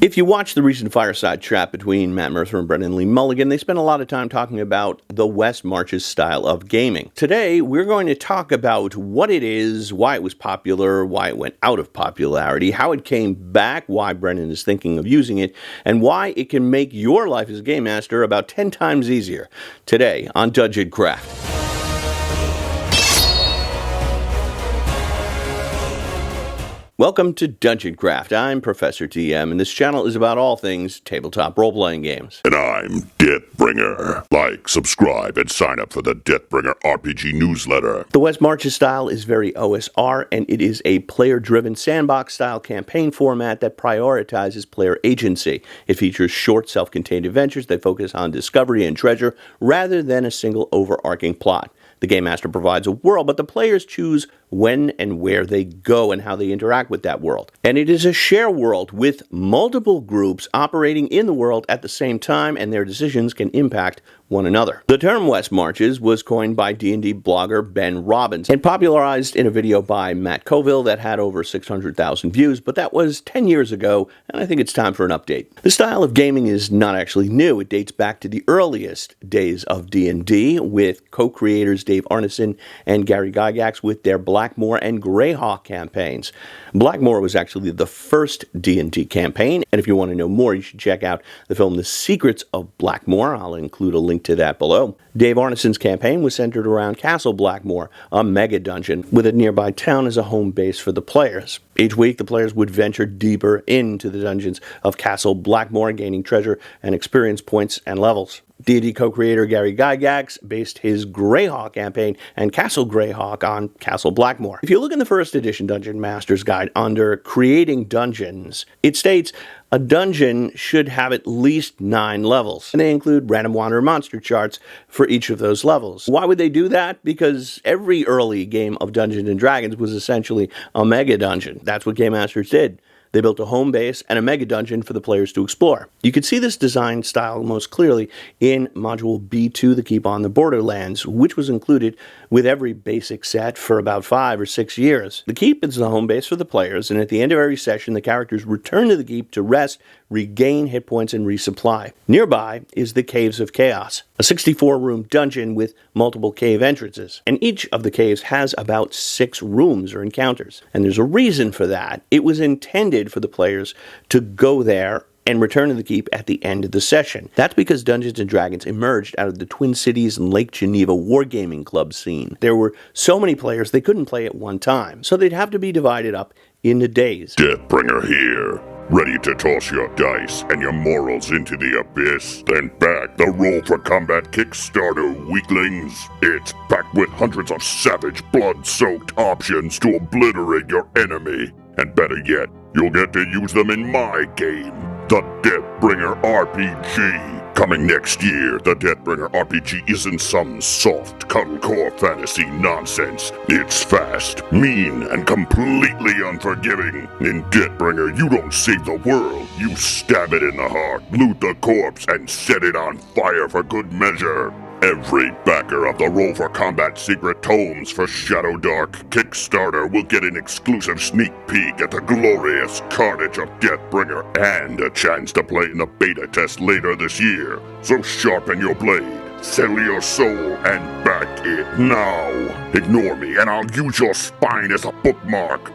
If you watch the recent fireside chat between Matt Mercer and Brennan Lee Mulligan, they spent a lot of time talking about the West Marches style of gaming. Today, we're going to talk about what it is, why it was popular, why it went out of popularity, how it came back, why Brennan is thinking of using it, and why it can make your life as a game master about 10 times easier. Today on Dungeon Craft. Welcome to Dungeon Craft. I'm Professor TM, and this channel is about all things tabletop role-playing games. And I'm Deathbringer. Like, subscribe, and sign up for the Deathbringer RPG newsletter. The West Marches style is very OSR, and it is a player-driven sandbox-style campaign format that prioritizes player agency. It features short, self-contained adventures that focus on discovery and treasure rather than a single overarching plot. The Game Master provides a world, but the players choose when and where they go and how they interact with that world. And it is a share world with multiple groups operating in the world at the same time, and their decisions can impact one another. The term West Marches was coined by D&D blogger Ben Robbins and popularized in a video by Matt Colville that had over 600,000 views, but that was 10 years ago, and I think it's time for an update. The style of gaming is not actually new. It dates back to the earliest days of D&D with co-creators Dave Arneson and Gary Gygax with their Blackmoor and Greyhawk campaigns. Blackmoor was actually the first D&D campaign, and if you want to know more, you should check out the film The Secrets of Blackmoor. I'll include a link to that below. Dave Arneson's campaign was centered around Castle Blackmoor, a mega dungeon with a nearby town as a home base for the players. Each week, the players would venture deeper into the dungeons of Castle Blackmoor, gaining treasure and experience points and levels. D&D co-creator Gary Gygax based his Greyhawk campaign and Castle Greyhawk on Castle Blackmoor. If you look in the first edition Dungeon Master's Guide under Creating Dungeons, it states a dungeon should have at least 9 levels, and they include random wanderer monster charts for each of those levels. Why would they do that? Because every early game of Dungeons & Dragons was essentially a mega dungeon. That's what Game Masters did. They built a home base and a mega dungeon for the players to explore. You can see this design style most clearly in Module B2, The Keep on the Borderlands, which was included with every basic set for about 5 or 6 years. The Keep is the home base for the players, and at the end of every session, the characters return to the Keep to rest, regain hit points, and resupply. Nearby is the Caves of Chaos, a 64-room dungeon with multiple cave entrances, and each of the caves has about 6 rooms or encounters. And there's a reason for that. It was intended for the players to go there and return to the Keep at the end of the session. That's because Dungeons & Dragons emerged out of the Twin Cities and Lake Geneva wargaming club scene. There were so many players they couldn't play at one time, so they'd have to be divided up into days. Deathbringer here. Ready to toss your dice and your morals into the abyss? Then back the Roll for Combat Kickstarter, weaklings. It's packed with hundreds of savage, blood-soaked options to obliterate your enemy. And better yet, you'll get to use them in my game, the Deathbringer RPG. Coming next year, the Deathbringer RPG isn't some soft, cuddlecore fantasy nonsense. It's fast, mean, and completely unforgiving. In Deathbringer, you don't save the world. You stab it in the heart, loot the corpse, and set it on fire for good measure. Every backer of the Roll for Combat Secret Tomes for Shadow Dark Kickstarter will get an exclusive sneak peek at the glorious carnage of Deathbringer and a chance to play in the beta test later this year. So sharpen your blade, settle your soul, and back it now. Ignore me and I'll use your spine as a bookmark.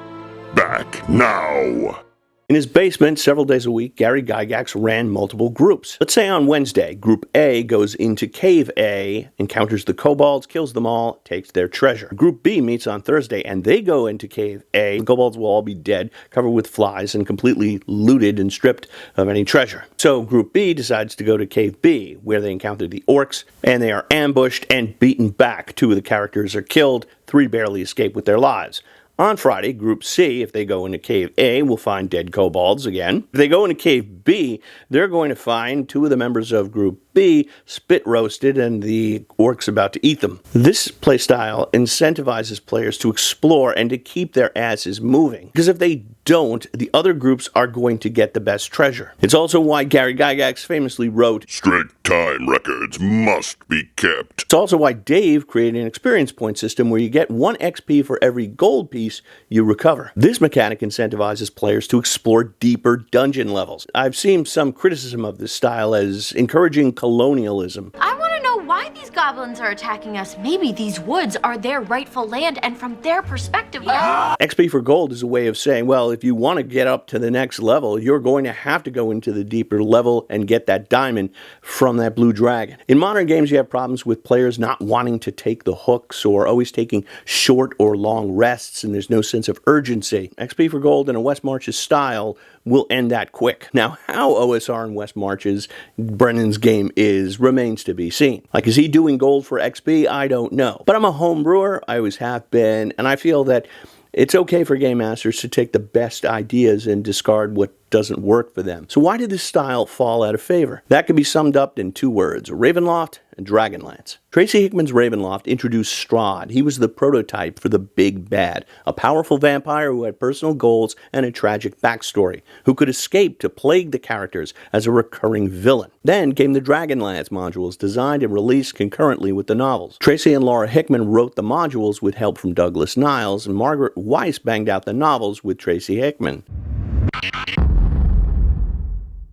Back now. In his basement, several days a week, Gary Gygax ran multiple groups. Let's say on Wednesday, Group A goes into Cave A, encounters the kobolds, kills them all, takes their treasure. Group B meets on Thursday, and they go into Cave A. The kobolds will all be dead, covered with flies, and completely looted and stripped of any treasure. So Group B decides to go to Cave B, where they encounter the orcs, and they are ambushed and beaten back. 2 of the characters are killed, 3 barely escape with their lives. On Friday, Group C, if they go into Cave A, will find dead kobolds again. If they go into Cave B, they're going to find 2 of the members of Group B, spit roasted and the orc's about to eat them. This playstyle incentivizes players to explore and to keep their asses moving, because if they don't, the other groups are going to get the best treasure. It's also why Gary Gygax famously wrote, "Strict time records must be kept." It's also why Dave created an experience point system where you get 1 XP for every gold piece you recover. This mechanic incentivizes players to explore deeper dungeon levels. I've seen some criticism of this style as encouraging colonialism. I want to know why these goblins are attacking us. Maybe these woods are their rightful land, and from their perspective... XP for gold is a way of saying, well, if you want to get up to the next level, you're going to have to go into the deeper level and get that diamond from that blue dragon. In modern games, you have problems with players not wanting to take the hooks or always taking short or long rests, and there's no sense of urgency. XP for gold in a West Marches style will end that quick. Now, how OSR in West Marches, Brennan's game remains to be seen. Like, is he doing gold for XP? I don't know. But I'm a home brewer, I always have been, and I feel that it's okay for game masters to take the best ideas and discard what doesn't work for them. So why did this style fall out of favor? That can be summed up in 2 words: Ravenloft and Dragonlance. Tracy Hickman's Ravenloft introduced Strahd. He was the prototype for the big bad, a powerful vampire who had personal goals and a tragic backstory, who could escape to plague the characters as a recurring villain. Then came the Dragonlance modules, designed and released concurrently with the novels. Tracy and Laura Hickman wrote the modules with help from Douglas Niles, and Margaret Weiss banged out the novels with Tracy Hickman.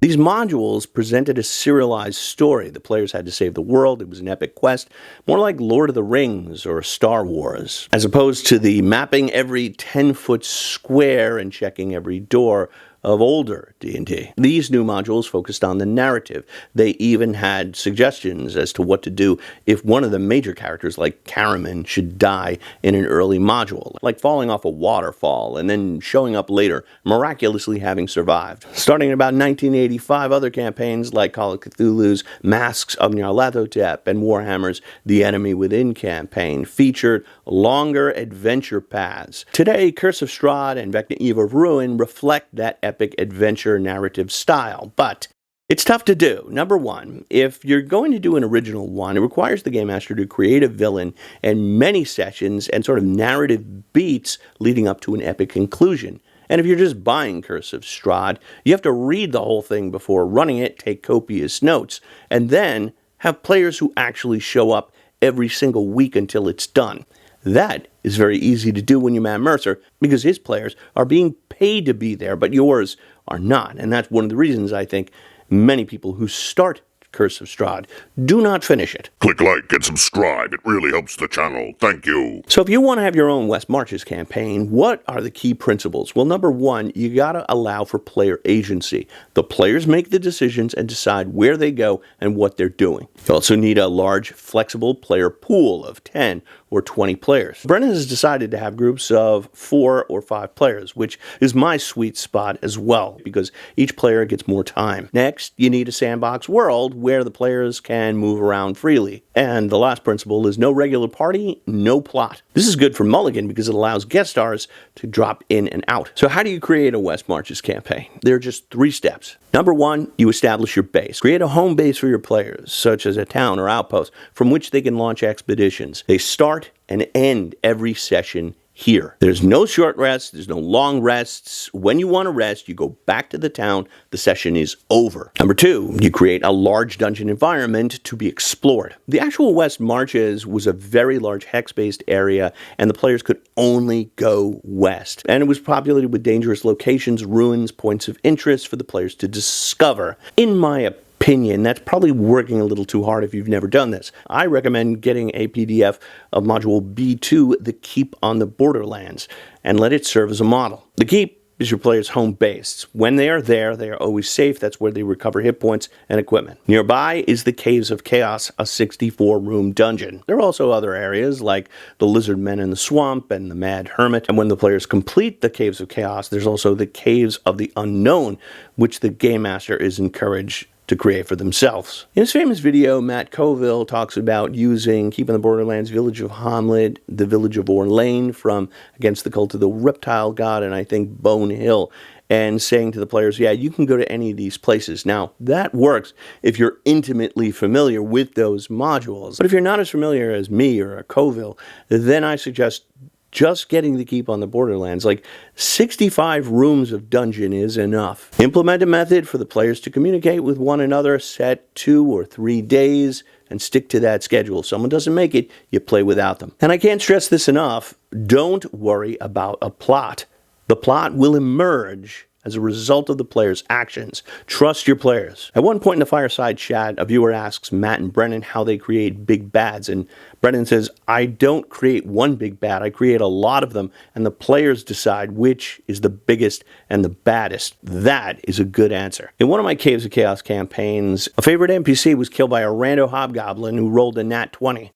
These modules presented a serialized story. The players had to save the world. It was an epic quest, more like Lord of the Rings or Star Wars, as opposed to the mapping every 10-foot square and checking every door of older D&D. These new modules focused on the narrative. They even had suggestions as to what to do if one of the major characters, like Caraman, should die in an early module, like falling off a waterfall and then showing up later, miraculously having survived. Starting in about 1985, other campaigns like Call of Cthulhu's Masks of Nyarlathotep and Warhammer's The Enemy Within campaign featured longer adventure paths. Today, Curse of Strahd and Vecna Eve of Ruin reflect that epic adventure narrative style, but it's tough to do. Number one, if you're going to do an original one, it requires the game master to create a villain and many sessions and sort of narrative beats leading up to an epic conclusion. And if you're just buying Curse of Strahd, you have to read the whole thing before running it, take copious notes, and then have players who actually show up every single week until it's done. That is very easy to do when you're Matt Mercer, because his players are being paid to be there, but yours are not. And that's one of the reasons I think many people who start Curse of Strahd do not finish it. Click like and subscribe. It really helps the channel. Thank you. So if you want to have your own West Marches campaign, what are the key principles? Well, number one, you got to allow for player agency. The players make the decisions and decide where they go and what they're doing. You also need a large, flexible player pool of 10 or 20 players. Brennan has decided to have groups of 4 or 5 players, which is my sweet spot as well, because each player gets more time. Next, you need a sandbox world where the players can move around freely. And the last principle is no regular party, no plot. This is good for Mulligan because it allows guest stars to drop in and out. So how do you create a West Marches campaign? There are just 3 steps. Number one, you establish your base. Create a home base for your players, such as a town or outpost, from which they can launch expeditions. They start and end every session here. There's no short rests, there's no long rests. When you want to rest, you go back to the town, the session is over. Number two, you create a large dungeon environment to be explored. The actual West Marches was a very large hex-based area, and the players could only go west. And it was populated with dangerous locations, ruins, points of interest for the players to discover. In my opinion, that's probably working a little too hard if you've never done this. I recommend getting a PDF of Module B2, The Keep on the Borderlands, and let it serve as a model. The Keep is your player's home base. When they are there, they are always safe. That's where they recover hit points and equipment. Nearby is the Caves of Chaos, a 64-room dungeon. There are also other areas like the Lizard Men in the Swamp and the Mad Hermit. And when the players complete the Caves of Chaos, there's also the Caves of the Unknown, which the Game Master is encouraged to create for themselves. In his famous video, Matt Colville talks about using Keep on the Borderlands, Village of Hamlet, the Village of Orlane from Against the Cult of the Reptile God, and I think Bone Hill. and saying to the players, yeah, you can go to any of these places. Now, that works if you're intimately familiar with those modules. But if you're not as familiar as me or a Coville, then I suggest just getting to keep on the Borderlands. Like 65 rooms of dungeon is enough. Implement a method for the players to communicate with one another, set 2 or 3 days, and stick to that schedule. If someone doesn't make it, you play without them. And I can't stress this enough, don't worry about a plot. The plot will emerge as a result of the players' actions. Trust your players. At one point in the fireside chat, a viewer asks Matt and Brennan how they create big bads, and Brennan says, I don't create one big bad, I create a lot of them, and the players decide which is the biggest and the baddest. That is a good answer. In one of my Caves of Chaos campaigns, a favorite NPC was killed by a rando hobgoblin who rolled a nat 20.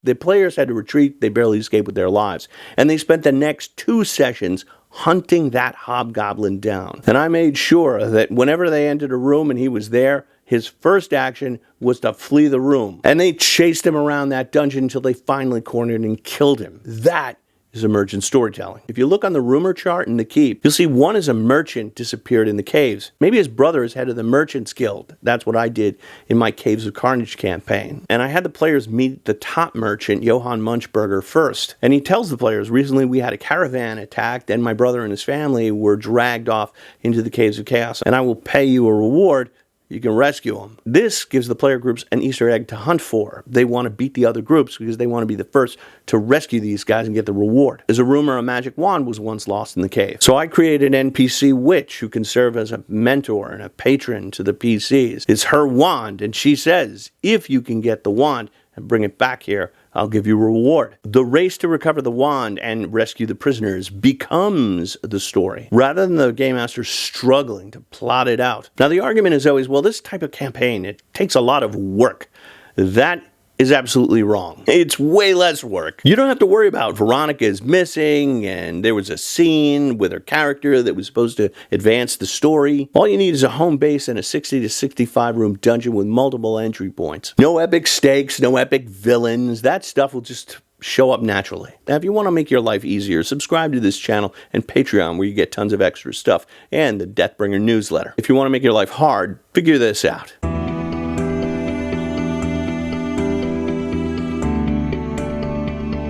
The players had to retreat, they barely escaped with their lives, and they spent the next 2 sessions hunting that hobgoblin down. And I made sure that whenever they entered a room and he was there, his first action was to flee the room. And they chased him around that dungeon until they finally cornered and killed him. That is emergent storytelling. If you look on the rumor chart in the keep, you'll see one is a merchant disappeared in the caves. Maybe his brother is head of the Merchants Guild. That's what I did in my Caves of Carnage campaign. And I had the players meet the top merchant, Johann Munchberger, first. And he tells the players, recently we had a caravan attacked and my brother and his family were dragged off into the Caves of Chaos, and I will pay you a reward. You can rescue them. This gives the player groups an Easter egg to hunt for. They want to beat the other groups because they want to be the first to rescue these guys and get the reward. There's a rumor a magic wand was once lost in the cave. So I created an NPC witch who can serve as a mentor and a patron to the PCs. It's her wand, and she says, if you can get the wand and bring it back here, I'll give you a reward. The race to recover the wand and rescue the prisoners becomes the story, rather than the game master struggling to plot it out. Now, the argument is always, well, this type of campaign, it takes a lot of work. That is absolutely wrong. It's way less work. You don't have to worry about Veronica is missing and there was a scene with her character that was supposed to advance the story. All you need is a home base and a 60 to 65 room dungeon with multiple entry points. No epic stakes, no epic villains. That stuff will just show up naturally. Now, if you want to make your life easier, subscribe to this channel and Patreon, where you get tons of extra stuff, and the Deathbringer newsletter. If you want to make your life hard, figure this out.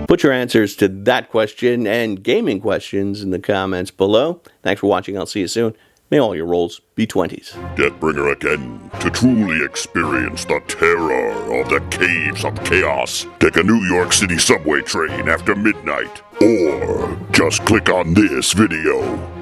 Put your answers to that question and gaming questions in the comments below. Thanks for watching. I'll see you soon. May all your rolls be 20s. Deathbringer again. To truly experience the terror of the Caves of Chaos, take a New York City subway train after midnight. Or just click on this video.